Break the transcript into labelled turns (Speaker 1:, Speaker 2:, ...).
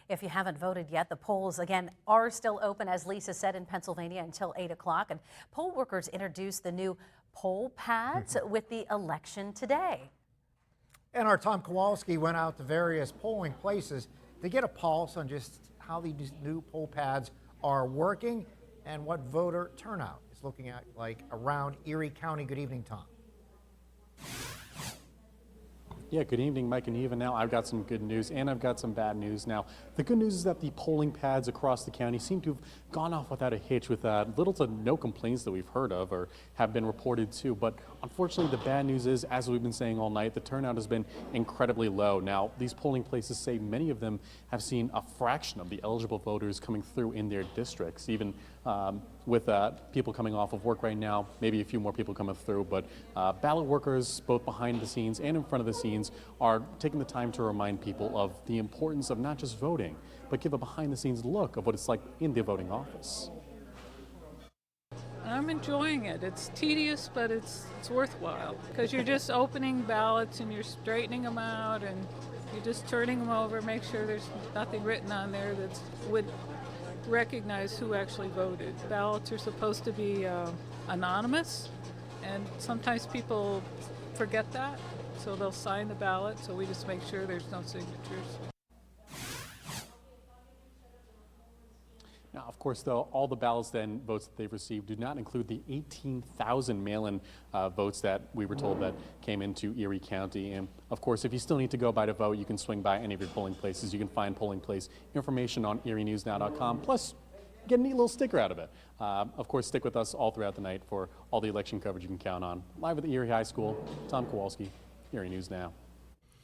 Speaker 1: If you haven't voted yet, the polls again are still open, as Lisa said, in Pennsylvania until 8 o'clock. And poll workers introduced the new poll pads with the election today.
Speaker 2: And our Tom Kowalski went out to various polling places to get a pulse on just how these new poll pads are working and what voter turnout is looking at like around Erie County. Good evening, Tom.
Speaker 3: Yeah, good evening, Mike and Eva. Now I've got some good news and I've got some bad news. Now, the good news is that the polling pads across the county seem to have gone off without a hitch, with little to no complaints that we've heard of or have been reported to. But unfortunately, the bad news is, as we've been saying all night, the turnout has been incredibly low. Now, these polling places say many of them have seen a fraction of the eligible voters coming through in their districts, even with people coming off of work right now, maybe a few more people coming through. But ballot workers, both behind the scenes and in front of the scenes, are taking the time to remind people of the importance of not just voting, but give a behind-the-scenes look of what it's like in the voting office.
Speaker 4: I'm enjoying it. It's tedious, but it's worthwhile, because you're just opening ballots and you're straightening them out and you're just turning them over, make sure there's nothing written on there that would recognize who actually voted. Ballots are supposed to be anonymous, and sometimes people forget that, so they'll sign the ballot, so we just make sure there's no signatures.
Speaker 3: Now, of course, though, all the ballots and votes that they've received do not include the 18,000 mail-in votes that we were told that came into Erie County. And of course, if you still need to go by to vote, you can swing by any of your polling places. You can find polling place information on erienewsnow.com. Plus, get a neat little sticker out of it. Of course, stick with us all throughout the night for all the election coverage you can count on. Live at the Erie High School, Tom Kowalski, Erie News Now.